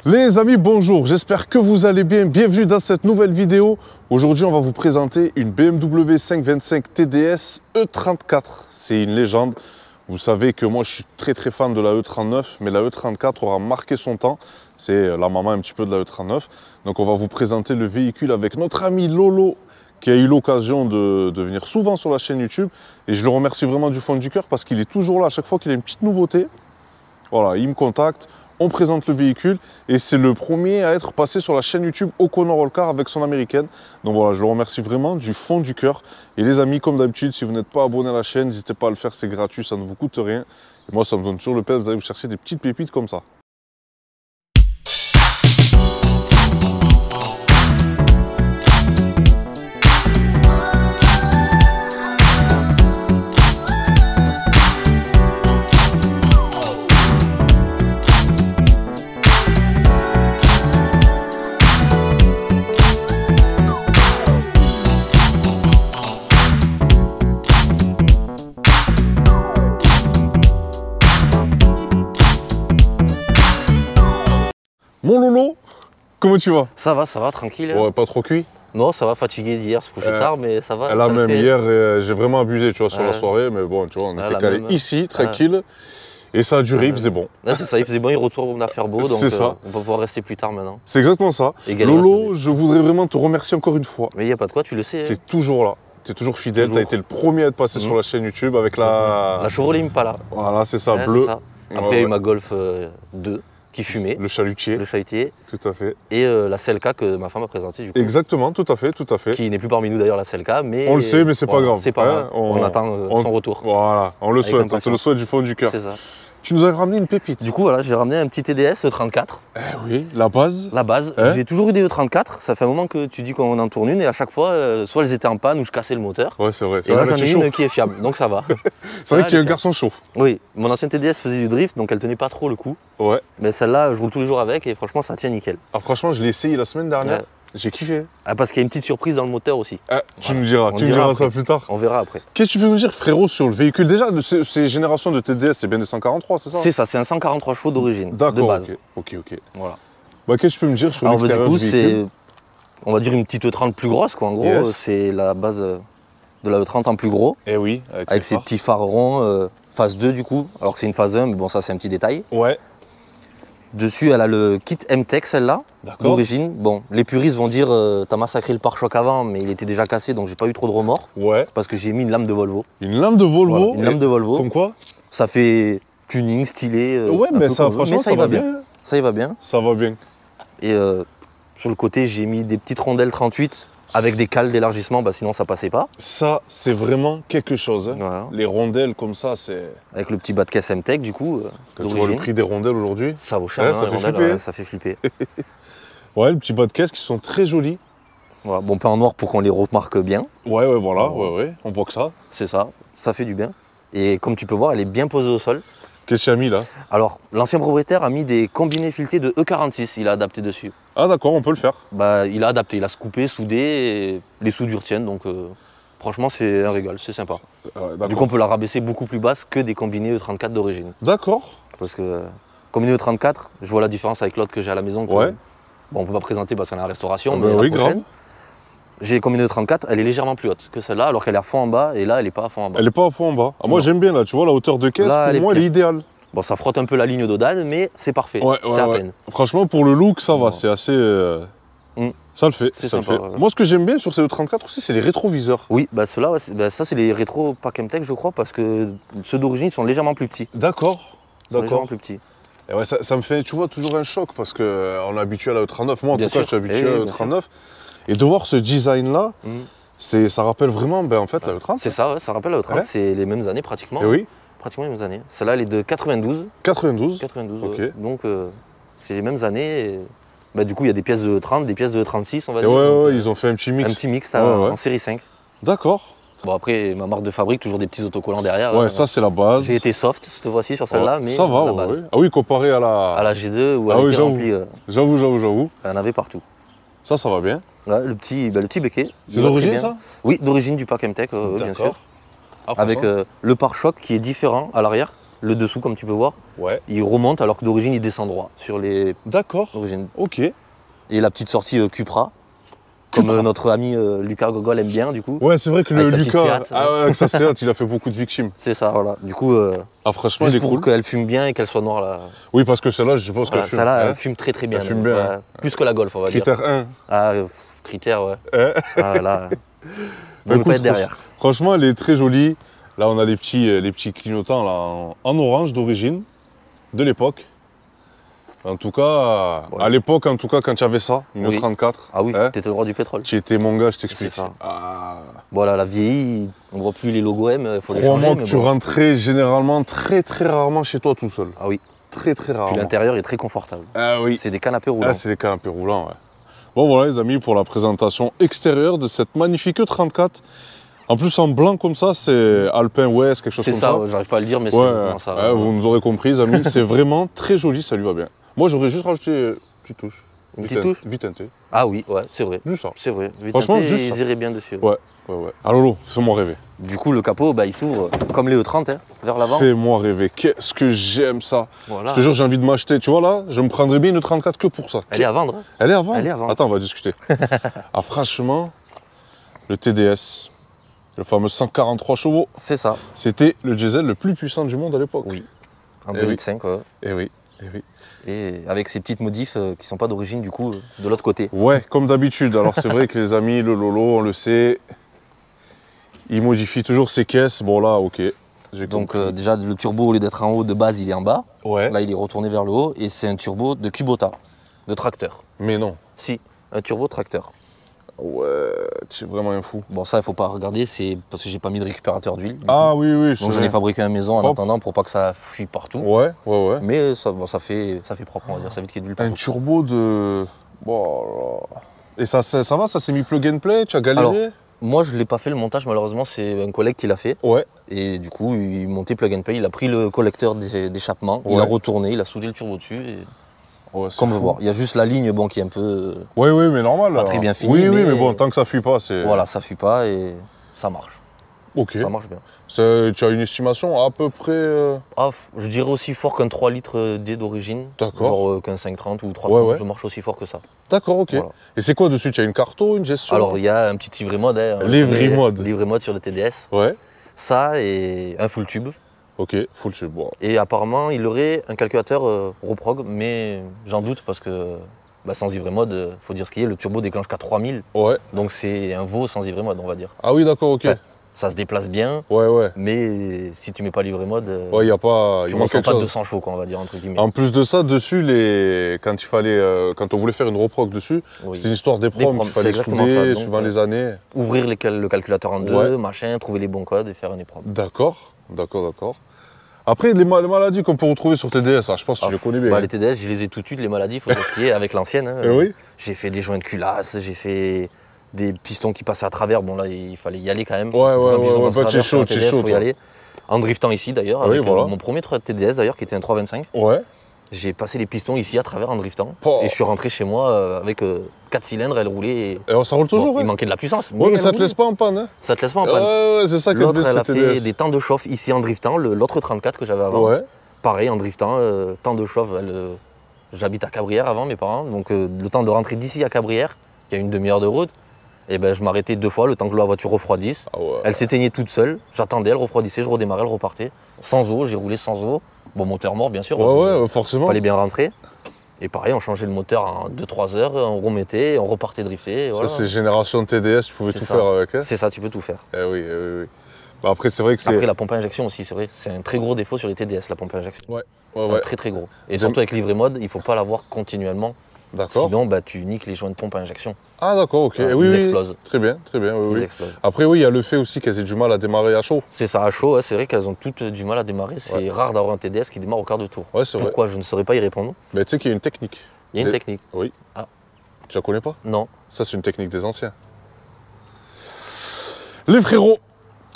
Les amis, bonjour, j'espère que vous allez bien. Bienvenue dans cette nouvelle vidéo. Aujourd'hui, on va vous présenter une BMW 525 TDS E34. C'est une légende. Vous savez que moi, je suis très fan de la E39, mais la E34 aura marqué son temps. C'est la maman un petit peu de la E39. Donc, on va vous présenter le véhicule avec notre ami Lolo, qui a eu l'occasion de venir souvent sur la chaîne YouTube. Et je le remercie vraiment du fond du cœur parce qu'il est toujours là à chaque fois qu'il a une petite nouveauté. Voilà, il me contacte. On présente le véhicule et c'est le premier à être passé sur la chaîne YouTube O'Connor All Car avec son américaine. Donc voilà, je le remercie vraiment du fond du cœur. Et les amis, comme d'habitude, si vous n'êtes pas abonné à la chaîne, n'hésitez pas à le faire, c'est gratuit, ça ne vous coûte rien. Et moi, ça me donne toujours le plaisir, vous allez vous chercher des petites pépites comme ça. Mon Lolo, comment tu vas? Ça va, tranquille. Ouais, pas trop cuit? Non, ça va, fatigué d'hier, se coucher tard, mais ça va. Là même, hier, j'ai vraiment abusé, tu vois, sur la soirée, mais bon, tu vois, on était calé ici, tranquille, et ça a duré, il faisait bon. C'est ça, il faisait bon, il retourne à faire beau, donc on va pouvoir rester plus tard maintenant. C'est exactement ça. Lolo, je voudrais vraiment te remercier encore une fois. Mais il n'y a pas de quoi, tu le sais. Tu es toujours là. Tu es toujours fidèle, tu as été le premier à être passé sur la chaîne YouTube avec la Chevrolet Impala. Voilà, c'est ça, bleu. Ça. Après, il y a eu ma Golf 2 qui fumait. Le chalutier. Le chalutier. Tout à fait. Et la Celica que ma femme a présentée du coup. Exactement, tout à fait, tout à fait. Qui n'est plus parmi nous d'ailleurs, la Celica, mais... On le sait, mais c'est pas grave. C'est pas grave, on attend son retour. Voilà, on le souhaite, on te le souhaite du fond du cœur. C'est ça. Tu nous as ramené une pépite. Du coup, voilà, j'ai ramené un petit TDS E34. Eh oui, la base. La base. J'ai toujours eu des E34. Ça fait un moment que tu dis qu'on en tourne une et à chaque fois, soit elles étaient en panne ou je cassais le moteur. Ouais, c'est vrai. Et là, j'en ai une qui est fiable, donc ça va. C'est vrai qu'il y a un garçon chaud. Oui, mon ancienne TDS faisait du drift, donc elle tenait pas trop le coup. Ouais. Mais celle-là, je roule tous les jours avec et franchement, ça tient nickel. Ah, franchement, je l'ai essayé la semaine dernière. Ouais. J'ai kiffé. Ah, parce qu'il y a une petite surprise dans le moteur aussi. Ah, tu me diras ça plus tard. On verra après. Qu'est-ce que tu peux me dire, frérot, sur le véhicule? Déjà, de ces générations de TDS, c'est bien des 143, c'est ça? C'est ça, c'est un 143 chevaux d'origine, de base. Ok. Voilà. Bah, qu'est-ce que tu peux me dire sur l'extérieur du véhicule? C'est, on va dire, une petite E30 plus grosse, quoi. En gros, c'est la base de la E30 en plus gros. Eh oui, avec ses petits phares ronds, phase 2 du coup, alors que c'est une phase 1, mais bon, ça c'est un petit détail. Ouais. Dessus, elle a le kit M-Tech, celle-là, d'origine. Bon, les puristes vont dire t'as massacré le pare-choc avant, mais il était déjà cassé, donc j'ai pas eu trop de remords. Ouais. Parce que j'ai mis une lame de Volvo. Une lame de Volvo? Voilà, une lame de Volvo. Comme quoi? Ça fait tuning, stylé. Ouais, mais ça, franchement, ça va bien. Ça y va bien. Ça va bien. Et sur le côté, j'ai mis des petites rondelles 38 avec des cales d'élargissement, bah sinon ça passait pas. Ça, c'est vraiment quelque chose. Hein. Voilà. Les rondelles comme ça, c'est... Avec le petit bas de caisse M-Tech du coup. Quand tu vois le prix des rondelles aujourd'hui, ça vaut cher, hein, ça, fait flipper. Ça fait flipper. Ouais, le petit bas de caisse qui sont très jolis. Voilà, bon, pas en noir pour qu'on les remarque bien. Ouais, voilà, ouais. On voit que ça. C'est ça, ça fait du bien. Et comme tu peux voir, elle est bien posée au sol. Qu'est-ce qu'il a mis là? Alors, l'ancien propriétaire a mis des combinés filetés de E46, il a adapté dessus. Ah d'accord, on peut le faire. Bah, il a adapté, il a scoupé, soudé, et les soudures tiennent, donc franchement c'est un régal, c'est sympa. Du coup on peut la rabaisser beaucoup plus basse que des combinés E34 d'origine. D'accord. Parce que combiné E34, je vois la différence avec l'autre que j'ai à la maison. Ouais. Bon, on peut pas présenter parce qu'on est en restauration, mais oui, grave. J'ai combiné E34, elle est légèrement plus haute que celle-là, alors qu'elle est à fond en bas, et là elle est pas à fond en bas. Elle est pas à fond en bas. Ah, moi j'aime bien là, tu vois la hauteur de caisse, là, pour moi elle est idéale. Bon, ça frotte un peu la ligne d'Odane, mais c'est parfait. C'est à peine. Franchement, pour le look, ça va. C'est assez. Ça le fait. Ça le fait. Moi, ce que j'aime bien sur ces E34 aussi, c'est les rétroviseurs. Oui, bah ceux-là, ça, c'est les rétro Pack M-Tech, je crois, parce que ceux d'origine sont légèrement plus petits. D'accord. Légèrement plus petits. Et ouais, ça me fait, tu vois, toujours un choc parce qu'on est habitué à la E39. Moi, en tout cas, je suis habitué à la E39. Et de voir ce design-là, ça rappelle vraiment, en fait, la E30. C'est ça, ça rappelle la E30. C'est les mêmes années pratiquement. Et oui. Pratiquement les mêmes années. Celle-là, elle est de 92. 92. Ok. Donc, c'est les mêmes années. Et... Bah, du coup, il y a des pièces de 30, des pièces de 36, on va dire. Ouais, ils ont fait un petit mix. Un petit mix en série 5. D'accord. Bon, après, ma marque de fabrique, toujours des petits autocollants derrière. Ouais, ça, c'est la base. J'ai été soft cette fois-ci sur celle-là, mais ça va, la base. Ah oui, comparé à la G2 où elle était remplie. J'avoue. Elle en avait partout. Ça va bien. Ouais, le petit béquet. C'est d'origine, ça? Oui, d'origine du Pack M-Tech, bien sûr. Avec le pare-choc qui est différent à l'arrière. le dessous comme tu peux voir. Ouais. Il remonte alors que d'origine il descend droit sur les... D'accord. Origines. Ok. Et la petite sortie Cupra. Comme notre ami Lucas Gogol aime bien, du coup. Ouais, c'est vrai que avec le Lucas, avec sa Seat, il a fait beaucoup de victimes. C'est ça, voilà. Du coup, franchement, juste pour qu'elle fume bien et qu'elle soit noire, là. Oui, parce que celle-là, je suppose Voilà, qu'elle fume. Celle-là, elle fume très très bien. Elle fume bien. Ouais. Plus que la Golf, on va Critère dire. 1. Ah, critère, ouais. Ah, là, on ne pas être derrière. Franchement, elle est très jolie. Là, on a les petits clignotants là, en orange d'origine, de l'époque. En tout cas, à l'époque, en tout cas, quand tu avais ça, une 34. Ah oui, t'étais le roi du pétrole. Tu étais mon gars, je t'explique. Voilà, la vieillie, on voit plus les logos M, il faut les changer. Crois-moi que tu rentrais généralement très rarement chez toi tout seul. Ah oui. Très rarement. Puis l'intérieur est très confortable. Ah oui. C'est des canapés roulants. Ah, c'est des canapés roulants, ouais. Bon voilà les amis, pour la présentation extérieure de cette magnifique E34. En plus en blanc comme ça, c'est Alpin West, quelque chose comme ça. C'est ça, j'arrive pas à le dire, mais c'est exactement ça. Vous nous aurez compris les amis, c'est vraiment très joli, ça lui va bien. Moi j'aurais juste rajouté une petite touche. Une petite touche Vitente. Ah oui, ouais, c'est vrai. Juste ça. C'est vrai. Franchement, juste ils iraient bien dessus. Ouais. Alors Lolo, fais-moi rêver. Du coup, le capot, il s'ouvre comme les E30, hein, vers l'avant. Fais-moi rêver, qu'est-ce que j'aime ça. Voilà. Je te jure, j'ai envie de m'acheter. Tu vois là, je me prendrais bien une 34 que pour ça. Elle est à vendre. Elle est à vendre. Elle est à vendre. Attends, on va discuter. Franchement, le TDS, le fameux 143 chevaux. C'est ça. C'était le diesel le plus puissant du monde à l'époque. Oui. En 2005, ouais. Et oui. Et avec ces petites modifs qui ne sont pas d'origine, du coup, de l'autre côté. Ouais, comme d'habitude. Alors c'est vrai que les amis, le Lolo, on le sait, il modifie toujours ses caisses. Bon là, ok. Donc déjà, le turbo, au lieu d'être en haut, de base, il est en bas. Ouais. Là, il est retourné vers le haut. Et c'est un turbo de Kubota, de tracteur. Mais non. Si, un turbo tracteur. Ouais, tu es vraiment un fou. Bon, ça, il faut pas regarder, c'est parce que j'ai pas mis de récupérateur d'huile. Ah oui. Donc j'en ai fabriqué à la maison en attendant pour pas que ça fuit partout. Ouais. Mais ça, ça fait propre, on va dire, ça évite qu'il y ait de l'huile partout. Un turbo de... Bon, et ça va, ça s'est mis plug and play, tu as galéré? Alors, moi, je l'ai pas fait le montage, malheureusement, c'est un collègue qui l'a fait. Ouais. Et du coup, il montait plug and play, il a pris le collecteur d'échappement, il a retourné, il a soudé le turbo dessus. Et... Ouais, comme le voir. Il y a juste la ligne qui est un peu... Oui, mais normal. Pas très bien finie. Oui, mais bon, tant que ça fuit pas, c'est... Voilà, ça fuit pas et ça marche. Ok. Ça marche bien. Tu as une estimation à peu près je dirais aussi fort qu'un 3 litres D d'origine. D'accord. Genre qu'un 530 ou 330, je marche aussi fort que ça. D'accord, ok. Voilà. Et c'est quoi dessus? Tu as une carto, une gestion? Alors, il y a un petit livret mode. Livret mode sur le TDS. Ouais. Ça et un full tube. Ok, full tube. Wow. Et apparemment, il aurait un calculateur Roprog, mais j'en doute parce que sans livret mode, faut dire ce qu'il y a, le turbo déclenche qu'à 3000. Ouais. Donc c'est un veau sans livret mode, on va dire. Ah oui, d'accord, ok. Enfin, ça se déplace bien, mais si tu mets pas livret mode, il y a pas, tu ne ressens pas de 200 chevaux, on va dire, entre guillemets. En plus de ça, dessus, quand on voulait faire une Roprog dessus, c'était une histoire d'EPROM qu'il fallait souder suivant les années. Ouvrir le calculateur en deux, machin, trouver les bons codes et faire un EPROM. D'accord. Après, les maladies qu'on peut retrouver sur TDS, je pense que tu les connais bien. Les TDS, je les ai tout de suite, les maladies, il faut ce qui est avec l'ancienne. J'ai fait des joints de culasse, j'ai fait des pistons qui passaient à travers. Bon, là, il fallait y aller quand même. C'est chaud, faut y aller. En driftant ici, d'ailleurs, avec mon premier TDS, d'ailleurs, qui était un 325. Ouais. J'ai passé les pistons ici à travers en driftant. Et je suis rentré chez moi avec 4 cylindres, elle roulait. Et ça roule toujours, il manquait de la puissance. Mais ça te laisse pas en panne, hein? Ça te laisse pas en panne. C'est ça que l'autre, elle a fait des temps de chauffe ici en driftant, l'autre 34 que j'avais avant. Ouais. Pareil, en driftant, temps de chauffe. J'habite à Cabrières avant, mes parents. Donc le temps de rentrer d'ici à Cabrières, qui a une demi-heure de route, et je m'arrêtais 2 fois le temps que la voiture refroidisse. Elle s'éteignait toute seule. J'attendais, elle refroidissait, je redémarrais, elle repartait. Sans eau, j'ai roulé sans eau. Bon, moteur mort, bien sûr. Forcément. Fallait bien rentrer. Et pareil, on changeait le moteur en 2-3 heures, on remettait, on repartait drifter. Ça, c'est génération de TDS, tu pouvais tout faire avec. C'est ça, tu peux tout faire. Oui. Après, c'est vrai que c'est... Après, la pompe à injection aussi, c'est vrai. C'est un très gros défaut sur les TDS, la pompe à injection. Très gros. Et surtout avec livret mode, il ne faut pas l'avoir continuellement. D'accord. Sinon, tu niques les joints de pompe à injection. Ah d'accord, ok. Ils explosent. Très bien. Ils explosent. Après, il y a le fait aussi qu'elles aient du mal à démarrer à chaud. C'est ça, à chaud, c'est vrai qu'elles ont toutes du mal à démarrer. C'est rare d'avoir un TDS qui démarre au quart de tour. Pourquoi? Je ne saurais pas y répondre. Mais tu sais qu'il y a une technique. Il y a une technique. Oui. Ah. Tu la connais pas? Non. Ça, c'est une technique des anciens. Les frérots,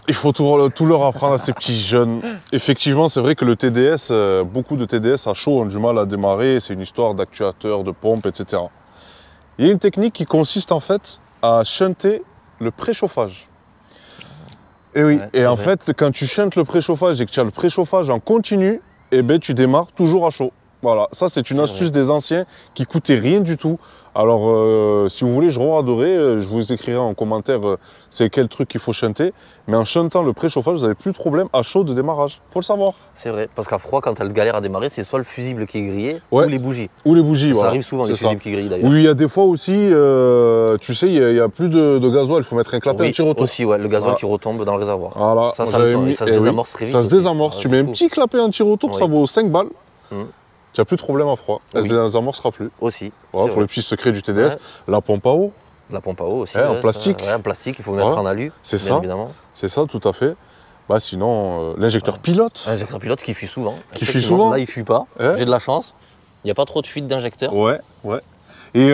il faut tout leur apprendre à ces petits jeunes. Effectivement, c'est vrai que le TDS, beaucoup de TDS à chaud ont du mal à démarrer. C'est une histoire d'actuateur, de pompe, etc. Il y a une technique qui consiste en fait à shunter le préchauffage. Et oui, en fait, quand tu shuntes le préchauffage et que tu as le préchauffage en continu, eh ben, tu démarres toujours à chaud. Voilà, ça c'est une astuce des anciens qui coûtait rien du tout. Alors, si vous voulez, je regarderai, je vous écrirai en commentaire c'est quel truc qu'il faut shunter. Mais en shuntant le préchauffage, vous n'avez plus de problème à chaud de démarrage. Faut le savoir. C'est vrai, parce qu'à froid, quand elle galère à démarrer, c'est soit le fusible qui est grillé ou les bougies. Ou les bougies, ça voilà. arrive souvent, les fusibles qui grillent d'ailleurs. Oui, il y a des fois aussi, tu sais, il n'y a plus de gasoil, il faut mettre un clapet anti-rotor. Aussi, ouais, le gasoil qui retombe dans le réservoir. Voilà. Ça se désamorce très vite. Ça se désamorce. Tu mets un petit clapet anti-rotor, ça vaut 5 balles. Tu n'as plus de problème à froid. Elle se désamorcera plus. Aussi. Voilà, pour les petits secrets du TDS. La pompe à eau. La pompe à eau aussi. En plastique. En plastique, il faut mettre en alu. C'est ça. Évidemment. C'est ça, tout à fait. Bah, sinon, l'injecteur pilote. L'injecteur pilote qui fuit souvent. Qui fuit souvent. Là, il ne fuit pas. J'ai de la chance. Il n'y a pas trop de fuite d'injecteur. Ouais. Et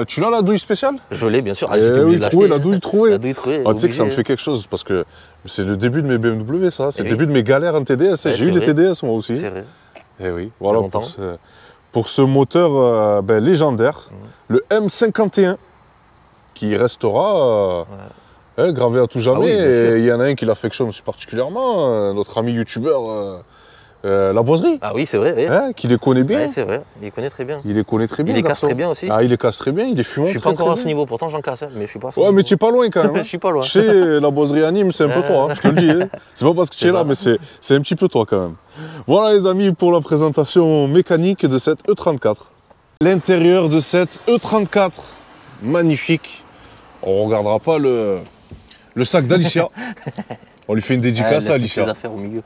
tu l'as la douille spéciale? Je l'ai, bien sûr. Ah, oui, la douille trouée. La douille trouée. Tu sais que ça me fait quelque chose parce que c'est le début de mes BMW, ça. C'est le début de mes galères en TDS. J'ai eu des TDS moi aussi. C'est vrai. Et oui, voilà pour ce moteur légendaire, le M51, qui restera gravé à tout jamais. Et il y en a un qui l'affectionne aussi particulièrement, notre ami youtubeur La Boiserie. Ah oui, c'est vrai. Qui les connaît bien. Ouais, c'est vrai, il les connaît très bien. Il les connaît très bien. Il les casse très bien aussi. Ah, il les casse très bien, il est fumant. Je suis pas encore à ce niveau, pourtant j'en casse, mais je suis pas à ce niveau. Ouais, mais tu es pas loin quand même. Je suis pas loin. Tu sais, La Boiserie anime, c'est un peu toi, je te le dis. C'est pas parce que tu es là, mais c'est un petit peu toi quand même. Voilà les amis pour la présentation mécanique de cette E34. L'intérieur de cette E34, magnifique. On regardera pas le sac d'Alicia. On lui fait une dédicace à Alicia. Des affaires au milieu.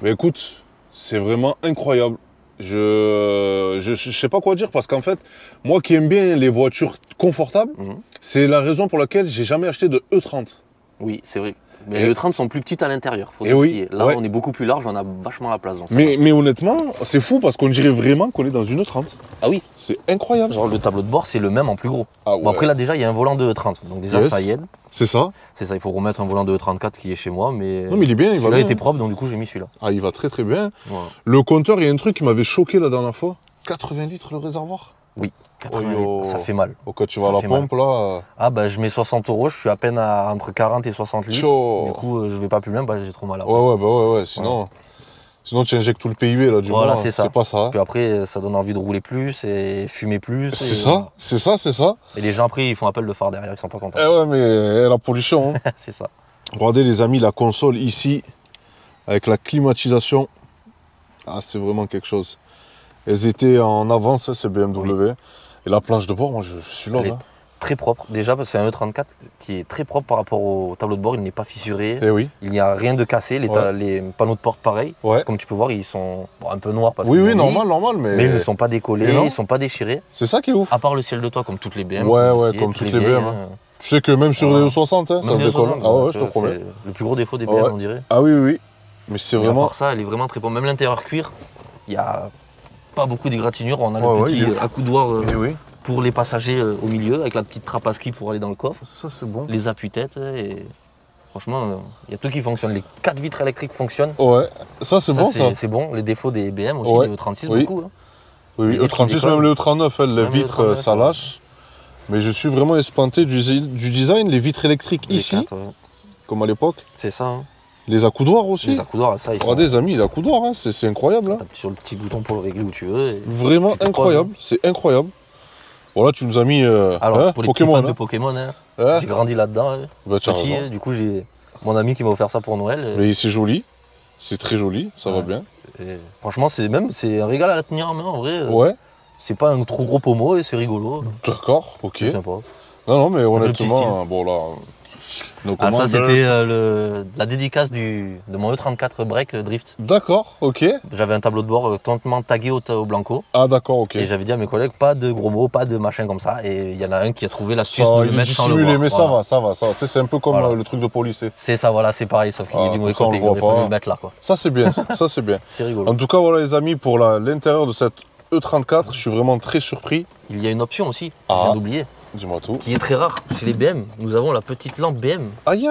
Mais écoute, c'est vraiment incroyable. Je sais pas quoi dire parce qu'en fait, moi qui aime bien les voitures confortables, c'est la raison pour laquelle j'ai jamais acheté de E30. Oui, c'est vrai. Mais les E30 sont plus petites à l'intérieur, faut dire ce qui est. Là, on est beaucoup plus large, on a vachement la place dans ça. Mais honnêtement, c'est fou parce qu'on dirait vraiment qu'on est dans une E30. Ah oui. C'est incroyable. Genre le tableau de bord, c'est le même en plus gros. Ah ouais. Bon, après là déjà, il y a un volant de E30, donc déjà ça y aide. C'est ça. C'est ça, il faut remettre un volant de E34 qui est chez moi, mais... Non mais il est bien, il va bien. Celui-là était propre, donc du coup j'ai mis celui-là. Ah, il va très très bien. Voilà. Le compteur, il y a un truc qui m'avait choqué la dernière fois. 80 litres le réservoir. Oui, 80 litres, ça fait mal. Quand tu vas à la pompe là... Ah bah je mets 60 €, je suis à peine à entre 40 et 60 litres. Du coup je vais pas plus loin, j'ai trop mal à ouais, sinon tu injectes tout le PIB là du mois. Voilà, c'est pas ça. Puis après ça donne envie de rouler plus et fumer plus. C'est ça. Et les gens après ils font appel de phare derrière, ils sont pas contents. Eh ouais mais la pollution. Hein. C'est ça. Regardez les amis, la console ici, avec la climatisation. Ah c'est vraiment quelque chose. Elles étaient en avance, ces BMW. Oui. Et la planche de bord, moi je suis là. Très propre, déjà parce que c'est un E34 qui est très propre par rapport au tableau de bord, il n'est pas fissuré, il n'y a rien de cassé, les panneaux de porte pareil, comme tu peux voir ils sont un peu noirs parce que normal, mais ils ne sont pas décollés, ils ne sont pas déchirés. C'est ça qui est ouf. À part le ciel de toit comme toutes les BM. Comme toutes les BM. Tu sais que même sur les E60, ça se décolle. Ah ouais, je te promets. Le plus gros défaut des BM on dirait. Ah oui, mais c'est vraiment... À part ça, elle est vraiment très propre, même l'intérieur cuir, il n'y a pas beaucoup d'égratignures, on a le petit accoudoir... pour les passagers au milieu, avec la petite trappe à ski pour aller dans le coffre. Ça, c'est bon. Les appuis-têtes, et franchement, il y a tout qui fonctionne. Les 4 vitres électriques fonctionnent. Ouais, ça, c'est bon, ça. C'est bon. Les défauts des BM aussi, les E36, beaucoup. Hein. Oui, E36, même les E39, les vitres, ça lâche. Mais je suis vraiment espanté du design. Les vitres électriques ici, comme à l'époque. C'est ça. Hein. Les accoudoirs aussi. Les accoudoirs, ça, ils sont... Regardez, les amis, les accoudoirs, hein, c'est incroyable. Hein. Sur le petit bouton pour le régler où tu veux. Vraiment incroyable, c'est incroyable. Voilà, tu nous as mis alors, pour les Pokémon, petits fans de Pokémon, j'ai grandi là-dedans. Petit, du coup, j'ai mon ami qui m'a offert ça pour Noël. Mais c'est joli, c'est très joli, ça va bien. Et franchement, c'est un régal à la tenir en main, en vrai. Ouais. C'est pas un trop gros pommeau et c'est rigolo. D'accord, ok. C'est sympa. Non, mais honnêtement, bon là... ça c'était la dédicace de mon E34 Break Drift. D'accord, ok. J'avais un tableau de bord totalement tagué au blanco. Ah d'accord, ok. Et j'avais dit à mes collègues, pas de gros mots, pas de machin comme ça. Et il y en a un qui a trouvé l'astuce de le mettre sans le voir. Mais ça va. Tu sais, c'est un peu comme le truc de police. C'est ça, voilà, c'est pareil, sauf qu'il y a du mauvais côté, il aurait fallu le mettre là. Quoi. Ça c'est bien, ça c'est bien. C'est rigolo. En tout cas, voilà les amis, pour l'intérieur de cette E34, je suis vraiment très surpris. Il y a une option aussi, je viens d'oublier. Dis-moi tout. Qui est très rare chez les BM. Nous avons la petite lampe BM. Aïe.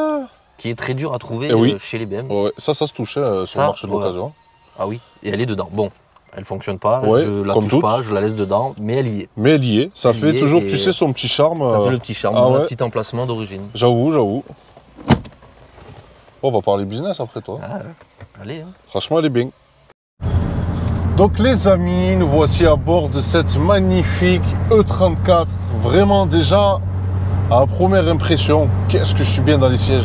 Qui est très dure à trouver chez les BM. Ouais, ça se touche sur le marché de l'occasion. Ah oui, et elle est dedans. Bon, elle fonctionne pas, ouais, je la touche pas, je la laisse dedans, mais elle y est. Mais elle y est, ça fait toujours, tu sais, son petit charme. Ça fait le petit charme, le petit emplacement d'origine. J'avoue. On va parler business après toi. Ah, allez. Hein. Franchement, elle est bien. Donc les amis, nous voici à bord de cette magnifique E34. Vraiment déjà, à première impression, qu'est-ce que je suis bien dans les sièges.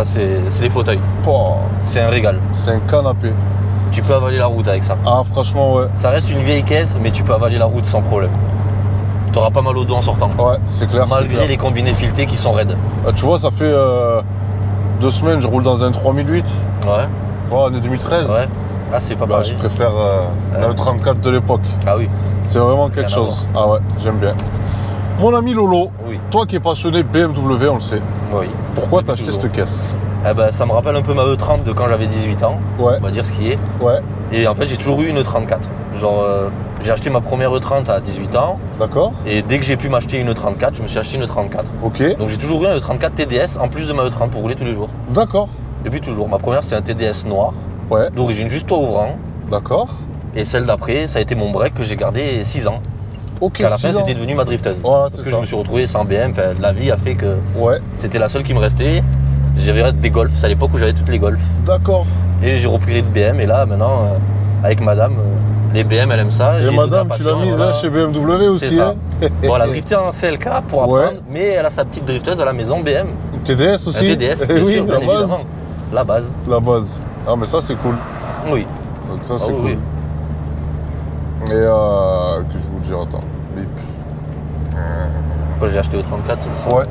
C'est les fauteuils. Oh, c'est un régal. C'est un canapé. Tu peux avaler la route avec ça. Ah franchement ouais. Ça reste une vieille caisse, mais tu peux avaler la route sans problème. Tu n'auras pas mal au dos en sortant. Ouais, c'est clair. Malgré les combinés filetés qui sont raides. Tu vois, ça fait 2 semaines, je roule dans un 3008. Ouais. Année 2013. Ouais. Ah, c'est pas pareil. Je préfère la E34 de l'époque. Ah oui. C'est vraiment quelque chose. Ah ouais, j'aime bien. Mon ami Lolo, oui. Toi qui es passionné BMW, on le sait. Oui. Pourquoi t'as acheté cette caisse? Eh ben, ça me rappelle un peu ma E30 de quand j'avais 18 ans. Ouais. On va dire ce qui est. Ouais. Et en fait, j'ai toujours eu une E34. Genre, j'ai acheté ma première E30 à 18 ans. D'accord. Et dès que j'ai pu m'acheter une E34, je me suis acheté une E34. Ok. Donc j'ai toujours eu un E34 TDS en plus de ma E30 pour rouler tous les jours. D'accord. Depuis toujours. Ma première, c'est un TDS noir. Ouais. D'origine juste toit ouvrant. D'accord. Et celle d'après, ça a été mon break que j'ai gardé 6 ans. Ok. À la fin, c'était devenu ma drifteuse. Ouais, parce que je me suis retrouvé sans BM. Enfin, la vie a fait que c'était la seule qui me restait. J'avais des Golf. C'est à l'époque où j'avais toutes les Golf. D'accord. Et j'ai repris de BM. Et là, maintenant, avec madame, les BM, elle aime ça. Et madame, tu l'as mise chez BMW aussi. C'est ça. Bon, elle a drifté en CLK pour apprendre, mais elle a sa petite drifteuse à la maison BM. TDS aussi. Un TDS, bien sûr, bien évidemment. La base. La base. Ah, mais ça, c'est cool. Oui. Donc ça, c'est cool. Oui. Et que je vous dire, attends. Bip. Quand j'ai acheté au 34, ouais.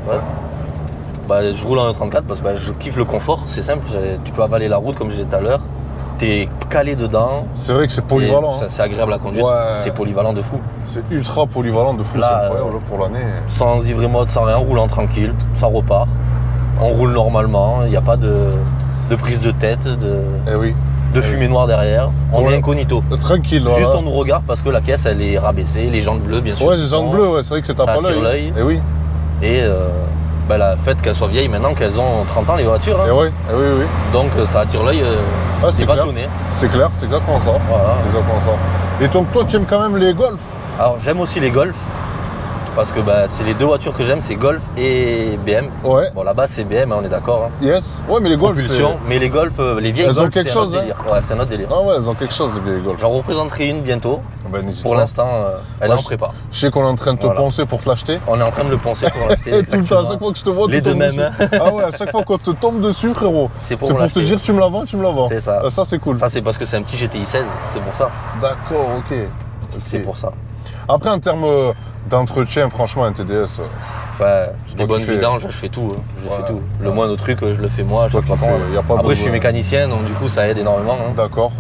Bah, je roule en E34 parce que je kiffe le confort, c'est simple, tu peux avaler la route comme je disais tout à l'heure, t'es calé dedans. C'est vrai que c'est polyvalent. C'est agréable à conduire, c'est polyvalent de fou. C'est ultra polyvalent de fou, c'est incroyable pour l'année. Sans ivre mode, sans rien, roulant tranquille, ça repart. On roule normalement, il n'y a pas de prise de tête, de fumée noire derrière. On est incognito. Tranquille. Juste on nous regarde parce que la caisse elle est rabaissée, les jantes bleues bien sûr. Ouais, les jantes bleues, c'est vrai que c'est tape à l'œil. Et oui. Et le fait qu'elles soient vieilles maintenant, qu'elles ont 30 ans les voitures. Hein. Et oui. Donc ça attire l'œil des passionnés. C'est clair, c'est exactement ça. Voilà. C'est exactement ça. Et donc toi tu aimes quand même les Golf? Alors j'aime aussi les Golf. Parce que c'est les deux voitures que j'aime, c'est Golf et BM. Ouais. Bon, là-bas, c'est BM, on est d'accord. Hein. Yes. Ouais, mais les Golf, mais les Golf, les vieilles Golf, c'est un autre délire. Ouais, c'est un autre délire. Ah ouais, elles ont quelque chose, les vieilles Golf. J'en représenterai une bientôt. Pour l'instant, elle est en prépa. Je sais qu'on est en train de te poncer pour te l'acheter. On est en train de le poncer pour l'acheter. Tout le temps, à chaque fois que je te vois, les deux mêmes. Ah ouais, à chaque fois qu'on te tombe dessus, frérot. C'est pour te dire tu me la vends, tu me la vends. C'est ça. Ça, c'est cool. Ça, c'est parce que c'est un petit GTI 16, c'est pour ça. D'accord, ok. C'est pour ça. Après, en termes d'entretien, franchement, un TDS. Enfin, des bonnes vidanges, je fais tout. Je fais tout. Le moindre truc, je le fais moi. Après, je suis mécanicien, donc du coup, ça aide énormément. Hein. D'accord.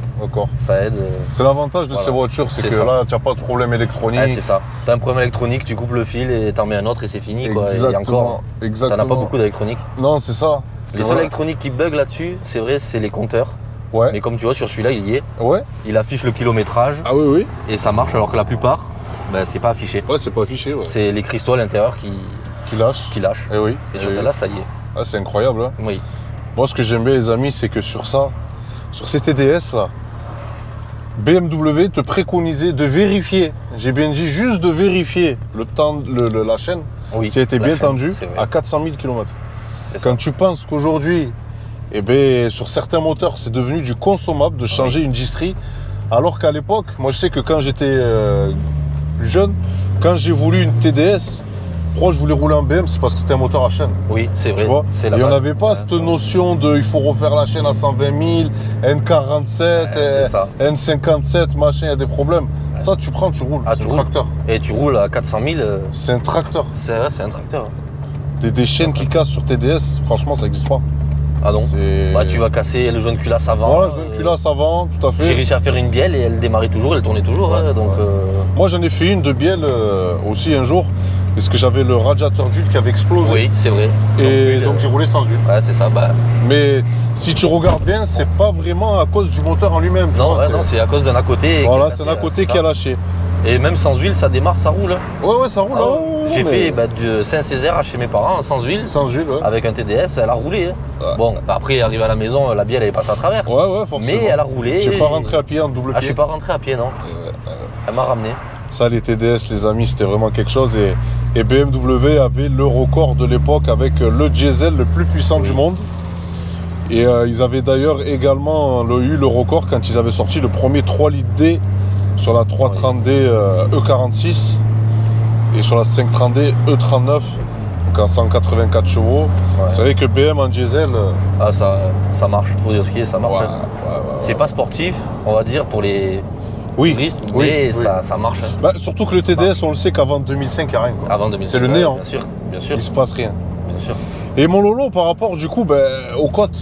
Ça aide. C'est l'avantage de ces voitures, c'est que là, tu n'as pas de problème électronique. Ouais, c'est ça. Tu as un problème électronique, tu coupes le fil et t'en mets un autre et c'est fini. Exactement. Et encore, t'en as pas beaucoup d'électronique. Non, c'est ça. Les seules électroniques qui bug là-dessus, c'est vrai, c'est les compteurs. Ouais. Mais comme tu vois, sur celui-là, il y est. Ouais. Il affiche le kilométrage. Ah oui. Et ça marche, alors que la plupart, c'est pas affiché. Ouais, c'est pas affiché. Ouais. C'est les cristaux à l'intérieur qui lâchent. Et oui. Et sur celle-là, ça y est. Ah, c'est incroyable. Hein. Oui. Moi, ce que j'aime bien, les amis, c'est que sur ces TDS là, BMW te préconisait de vérifier. J'ai bien dit juste de vérifier le temps, la chaîne. Oui. Si elle était bien tendue à 400 000 km. Quand tu penses qu'aujourd'hui, sur certains moteurs, c'est devenu du consommable de changer une distrie. Alors qu'à l'époque, moi je sais que quand j'étais plus jeune, quand j'ai voulu une TDS, pourquoi je voulais rouler en BM, c'est parce que c'était un moteur à chaîne. Oui, c'est vrai. Tu vois. Et on n'avait pas cette notion de il faut refaire la chaîne à 120 000, N47, N57, machin, il y a des problèmes. Ça, tu prends, tu roules. C'est un tracteur. Et tu roules à 400 000. C'est un tracteur. C'est vrai, c'est un tracteur. Des chaînes qui cassent sur TDS, franchement, ça n'existe pas. Ah non. Tu vas casser le joint de culasse avant. Voilà, le joint de culasse avant, tout à fait. J'ai réussi à faire une bielle et elle démarrait toujours, elle tournait toujours. Moi, j'en ai fait une de bielle aussi un jour, parce que j'avais le radiateur d'huile qui avait explosé. Oui, c'est vrai. Et donc j'ai roulé sans huile. Ouais, c'est ça. Mais si tu regardes bien, c'est pas vraiment à cause du moteur en lui-même. Non, c'est à cause d'un à côté. Voilà, c'est un à côté qui a lâché. Et même sans huile, ça démarre, ça roule. Ouais, ça roule. J'ai fait de Saint-Césaire chez mes parents sans huile. Sans huile, ouais. Avec un TDS, elle a roulé. Ouais. Bon, après, arrivé à la maison, la bielle, elle est passée à travers. Ouais, forcément. Mais elle a roulé. Tu n'es pas rentré à pied en double pied? Je suis pas rentré à pied, non. Elle m'a ramené. Ça, les TDS, les amis, c'était vraiment quelque chose. Et BMW avait le record de l'époque avec le diesel le plus puissant du monde. Et ils avaient d'ailleurs également eu le record quand ils avaient sorti le premier 3 litres D sur la 330D E46 et sur la 530D E39, donc en 184 chevaux. Ouais. C'est vrai que BM en diesel... Ah, ça marche, faut dire ce qui est, ça marche. Ouais, c'est pas sportif, on va dire, pour les... touristes, mais ça marche. Hein. Bah, surtout que le TDS, on le sait qu'avant 2005, il n'y a rien. Avant 2005, c'est le néant. Bien sûr, bien sûr. Il se passe rien. Bien sûr. Et mon Lolo, par rapport du coup aux cotes,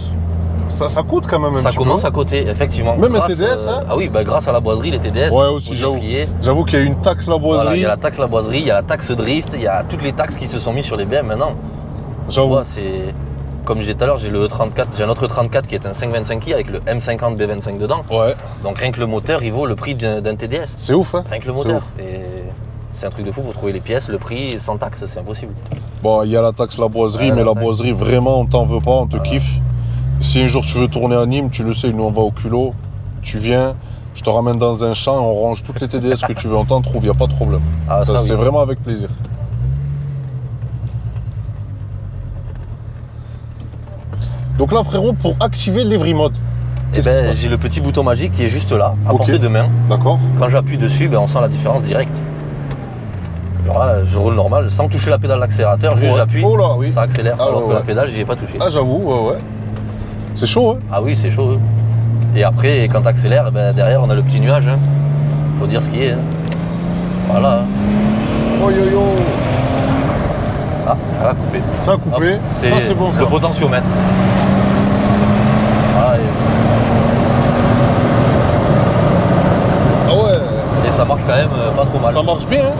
ça coûte quand même un petit peu. Ça commence à coter, effectivement. Même un TDS, hein. Ah oui, bah, grâce à la boiserie, les TDS. Ouais, aussi, j'avoue qu'il y a une taxe la boiserie. Voilà, il y a la taxe la boiserie, il y a la taxe drift, il y a toutes les taxes qui se sont mises sur les BM maintenant. J'avoue. C'est... Comme je disais tout à l'heure, j'ai le E34, j'ai un autre E34 qui est un 525i avec le M50 B25 dedans. Ouais. Donc rien que le moteur, il vaut le prix d'un TDS. C'est ouf, hein. Rien que le moteur. Et c'est un truc de fou pour trouver les pièces, le prix sans taxe, c'est impossible. Bon, il y a la taxe la boiserie, mais la boiserie, vraiment, on t'en veut pas, on te kiffe. Si un jour tu veux tourner à Nîmes, tu le sais, nous on va au culot, tu viens, je te ramène dans un champ et on range toutes les TDS que tu veux, on t'en trouve, il n'y a pas de problème. Ah, ça c'est vraiment avec plaisir. Donc là, frérot, pour activer l'Evry Mode, j'ai le petit bouton magique qui est juste là, à portée de main. D'accord. Quand j'appuie dessus, on sent la différence directe. Alors là, je roule normal, sans toucher la pédale d'accélérateur, juste j'appuie, ça accélère, alors que la pédale, j'y ai pas touché. Ah, j'avoue, ouais. C'est chaud, hein. Ah oui, c'est chaud. Et après, quand tu accélères, derrière, on a le petit nuage. Hein. Faut dire ce qui est. Hein. Voilà. Oh yo yo. Ah, elle a coupé. Ça a coupé. Ça, c'est bon, ça. Le potentiomètre. Ah ouais. Et ça marche quand même pas trop mal. Ça marche bien, hein.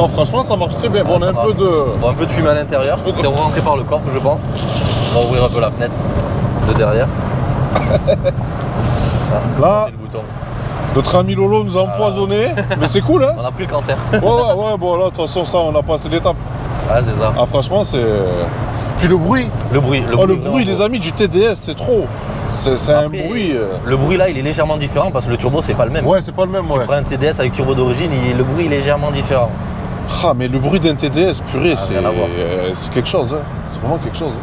Oh, franchement, ça marche très bien. Bon, on a un peu de fumée à l'intérieur. C'est rentré par le coffre, je pense. On va ouvrir un peu la fenêtre de derrière. Là, notre ami Lolo nous a empoisonné, mais c'est cool, hein. On a pris le cancer. Ouais, bon là, de toute façon, ça, on a passé l'étape. Ah, c'est ça. Ah, franchement, c'est... Puis le bruit. Le bruit, les amis, du TDS, c'est trop. C'est un bruit... Le bruit, là, il est légèrement différent parce que le turbo, c'est pas le même. Ouais, c'est pas le même, Tu prends un TDS avec turbo d'origine, le bruit est légèrement différent. Ah, mais le bruit d'un TDS, purée, c'est quelque chose, hein. C'est vraiment quelque chose.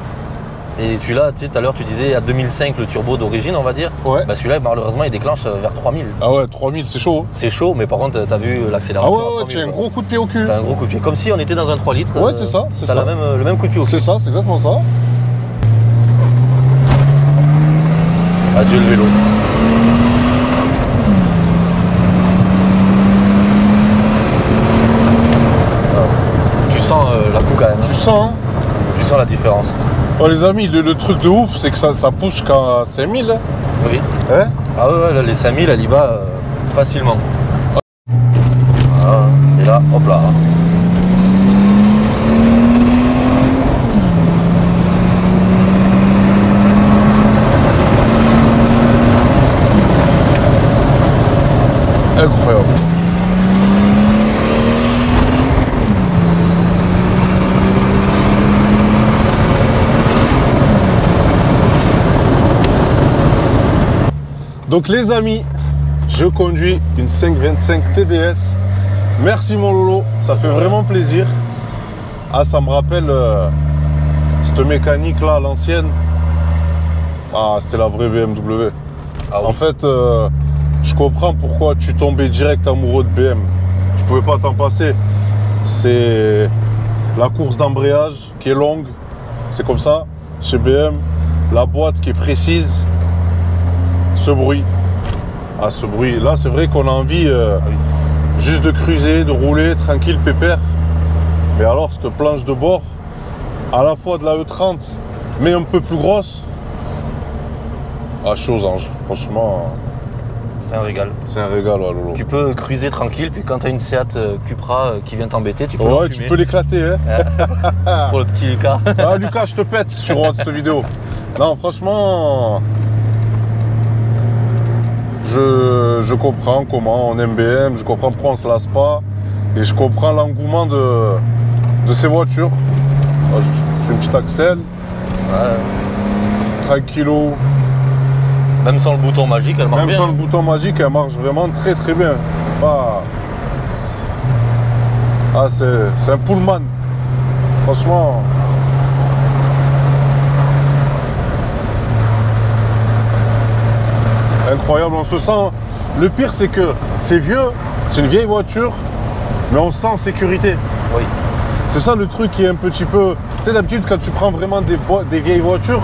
Et celui-là, tu sais, tout à l'heure, tu disais à 2005 le turbo d'origine, on va dire. Ouais. Bah celui-là, malheureusement, il déclenche vers 3000. Ah ouais, 3000, c'est chaud. C'est chaud, mais par contre, t'as vu l'accélération. Ah ouais, tu as un gros coup de pied au cul. T'as un gros coup de pied. Comme si on était dans un 3 litres. Ouais, c'est ça, c'est ça. T'as le même coup de pied au cul. C'est ça, c'est exactement ça. Adieu le vélo. Tu sens la coupe quand même. Tu sens, hein. Tu sens la différence. Oh les amis, le truc de ouf, c'est que ça pousse qu'à 5000. Hein. Oui. Hein? Ah ouais, là, les 5000, elle y va facilement. Ah, et là, hop là. Incroyable. Donc les amis, je conduis une 525 TDS. Merci mon Lolo, ça fait vraiment plaisir. Ah, ça me rappelle cette mécanique là, l'ancienne. Ah, c'était la vraie BMW. Ah, oui. En fait, je comprends pourquoi tu tombais direct amoureux de BM. Tu pouvais pas t'en passer. C'est la course d'embrayage qui est longue. C'est comme ça chez BM. La boîte qui est précise. Ce bruit. Ah, ce bruit. Là, c'est vrai qu'on a envie juste de cruiser, de rouler, tranquille, pépère. Mais alors, cette planche de bord, à la fois de la E30, mais un peu plus grosse. Ah, je suis aux anges. Franchement... C'est un régal. C'est un régal, ouais, Lolo. Tu peux cruiser tranquille, puis quand tu as une Seat Cupra qui vient t'embêter, tu peux ouais, tu peux l'éclater, hein. Pour le petit Lucas. Ah, Lucas, je te pète si tu regardes cette vidéo. Non, franchement... Je comprends comment on aime BM, je comprends pourquoi on se lasse pas. Et je comprends l'engouement de ces voitures. Ah, je fais une petite accel. Ouais. Tranquillo. Même sans le bouton magique, elle marche bien. Même sans le bouton magique, elle marche vraiment très très bien. Pas... Ah, c'est un pullman. Franchement. Incroyable, on se sent Le pire, c'est que c'est vieux, c'est une vieille voiture, mais on sent en sécurité. Oui. C'est ça le truc qui est un petit peu... Tu sais, d'habitude, quand tu prends vraiment des vieilles voitures,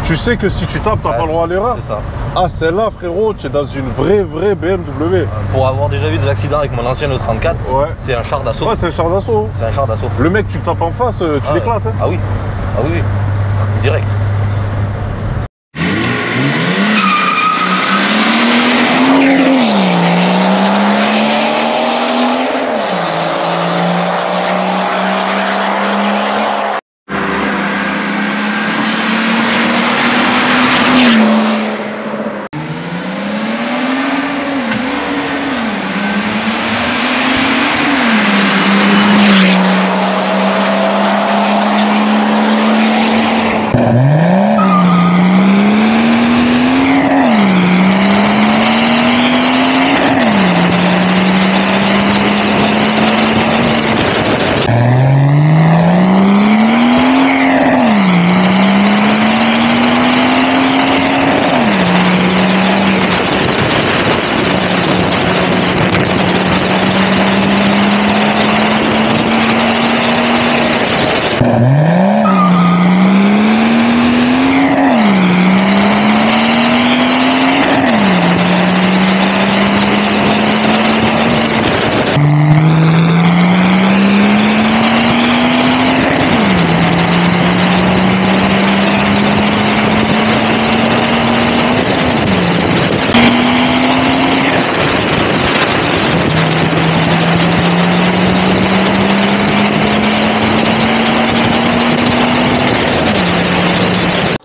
tu sais que si tu tapes, tu n'as pas le droit à l'erreur. C'est ça. Ah, celle-là, frérot, tu es dans une vraie BMW. Pour avoir déjà vu des accidents avec mon ancienne 34, Ouais. c'est un char d'assaut. Ouais, c'est un char d'assaut. C'est un char d'assaut. Le mec, tu le tapes en face, tu l'éclates. Hein. Ah oui. Ah oui, oui. Direct.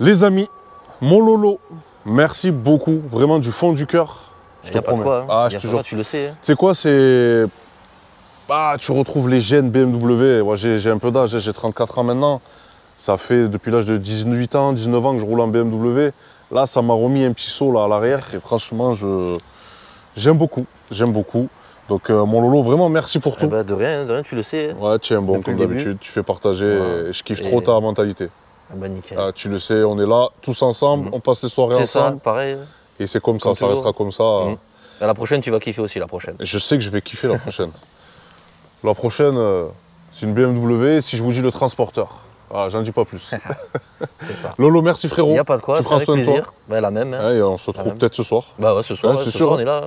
Les amis, mon Lolo, merci beaucoup, vraiment du fond du cœur. Je te promets. Quoi, hein. Ah, je te jure. Tu le sais. Hein. Tu sais quoi, c'est... Ah, tu retrouves les gènes BMW. Moi, j'ai un peu d'âge, j'ai 34 ans maintenant. Ça fait depuis l'âge de 18 ans, 19 ans que je roule en BMW. Là, ça m'a remis un petit saut là, à l'arrière et franchement, j'aime beaucoup. J'aime beaucoup. Donc, mon Lolo, vraiment, merci pour tout. Bah, de rien, tu le sais. Ouais, tu es un bon, comme d'habitude. Tu fais partager. Ouais. Et je kiffe trop ta mentalité. Ah bah, nickel. Ah, tu le sais, on est là, tous ensemble, on passe les soirées ensemble. C'est ça, pareil. Et c'est comme ça, ça restera comme ça. À la prochaine, tu vas kiffer aussi, la prochaine. Je sais que je vais kiffer la prochaine. La prochaine, c'est une BMW, si je vous dis le transporteur. Ah, j'en dis pas plus. C'est ça. Lolo, merci frérot. Il n'y a pas de quoi, c'est avec plaisir. Bah, la même. Hein. Ouais, et on se retrouve peut-être ce soir. Bah ouais, ce soir, ce soir on est là.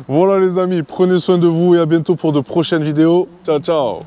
Voilà les amis, prenez soin de vous et à bientôt pour de prochaines vidéos. Ciao, ciao.